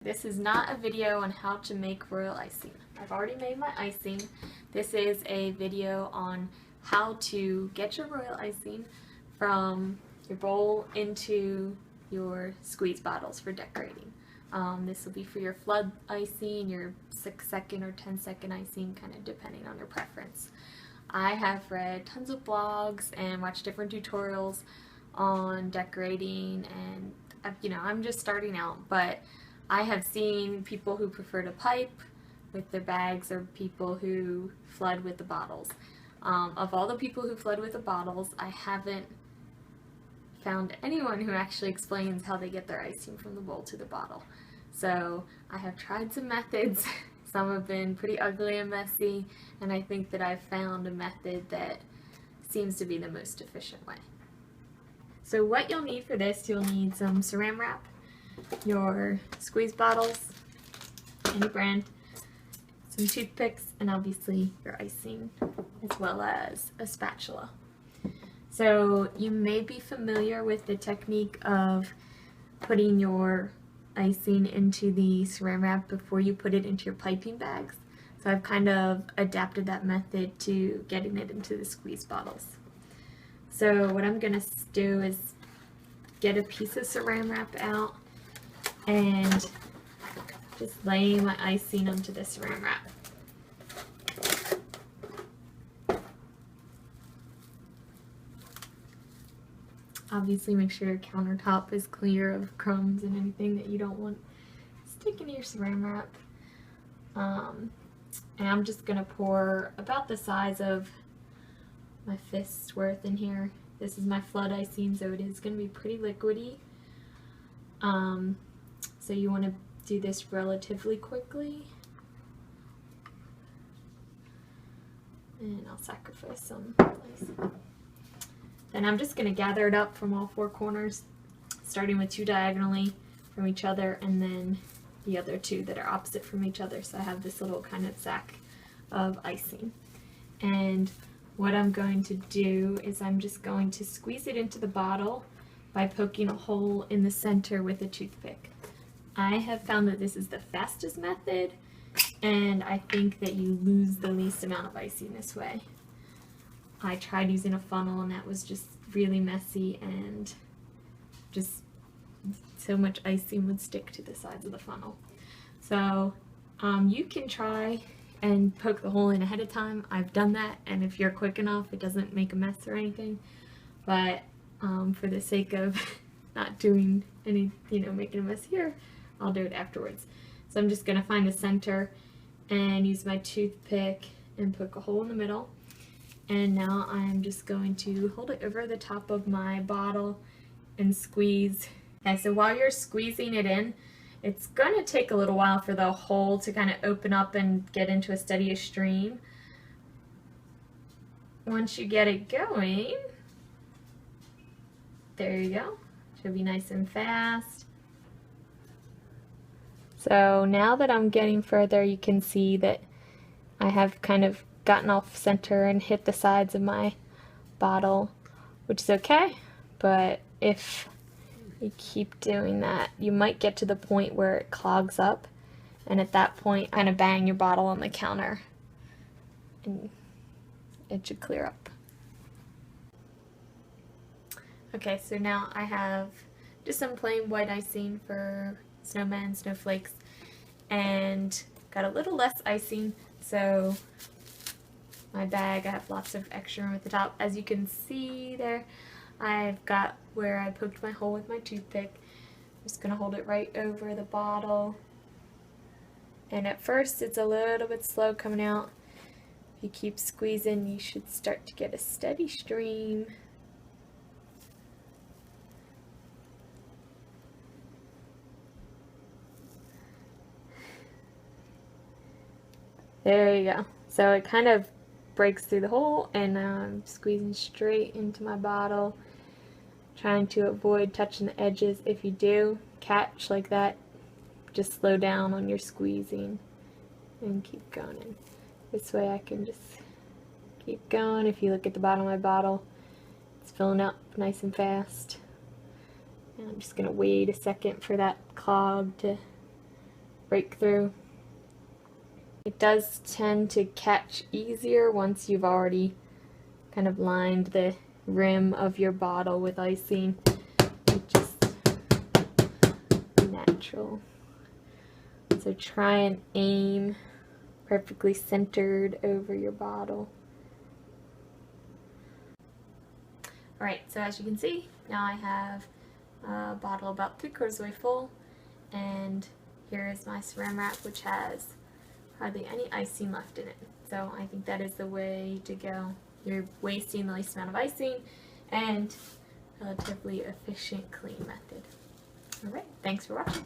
This is not a video on how to make royal icing. I've already made my icing. This is a video on how to get your royal icing from your bowl into your squeeze bottles for decorating. This will be for your flood icing, your 6-second or 10-second icing, kind of depending on your preference. I have read tons of blogs and watched different tutorials on decorating, and I'm just starting out, but I have seen people who prefer to pipe with their bags or people who flood with the bottles. Of all the people who flood with the bottles, I haven't found anyone who actually explains how they get their icing from the bowl to the bottle. So I have tried some methods. Some have been pretty ugly and messy, and I think that I've found a method that seems to be the most efficient way. So what you'll need for this, you'll need some saran wrap, your squeeze bottles, any brand, some toothpicks, and obviously your icing, as well as a spatula. So you may be familiar with the technique of putting your icing into the saran wrap before you put it into your piping bags. So I've kind of adapted that method to getting it into the squeeze bottles. So what I'm going to do is get a piece of saran wrap out and just lay my icing onto the saran wrap. Obviously make sure your countertop is clear of crumbs and anything that you don't want sticking to your saran wrap. And I'm just going to pour about the size of my fist's worth in here. This is my flood icing, so it is going to be pretty liquidy. So you want to do this relatively quickly. And I'll sacrifice some icing. Then I'm just going to gather it up from all four corners, starting with two diagonally from each other, and then the other two that are opposite from each other. So I have this little kind of sack of icing. And what I'm going to do is I'm just going to squeeze it into the bottle by poking a hole in the center with a toothpick. I have found that this is the fastest method, and I think that you lose the least amount of icing this way. I tried using a funnel and that was just really messy, and just so much icing would stick to the sides of the funnel. So you can try and poke the hole in ahead of time. I've done that, and if you're quick enough it doesn't make a mess or anything, but for the sake of not doing any, making a mess here, I'll do it afterwards. So I'm just going to find the center and use my toothpick and poke a hole in the middle. And now I'm just going to hold it over the top of my bottle and squeeze. Okay, so while you're squeezing it in, it's going to take a little while for the hole to kind of open up and get into a steady stream. Once you get it going, there you go. Should be nice and fast. So now that I'm getting further, you can see that I have kind of gotten off center and hit the sides of my bottle, which is okay, but if you keep doing that, you might get to the point where it clogs up, and at that point kind of bang your bottle on the counter and it should clear up. Okay, so now I have just some plain white icing for snowmen, snowflakes, and got a little less icing, so my bag, I have lots of extra room at the top. As you can see there, I've got where I poked my hole with my toothpick. I'm just going to hold it right over the bottle. And at first it's a little bit slow coming out. If you keep squeezing, you should start to get a steady stream. There you go. So it kind of breaks through the hole, and now I'm squeezing straight into my bottle, trying to avoid touching the edges. If you do catch like that, just slow down on your squeezing and keep going. And this way I can just keep going. If you look at the bottom of my bottle, it's filling up nice and fast. And I'm just going to wait a second for that clog to break through. It does tend to catch easier once you've already kind of lined the rim of your bottle with icing. It's just natural. So try and aim perfectly centered over your bottle. Alright, so as you can see, now I have a bottle about 3/4 of the way full, and here is my saran wrap, which has hardly any icing left in it. So I think that is the way to go. You're wasting the least amount of icing and relatively efficient, clean method. Alright, thanks for watching.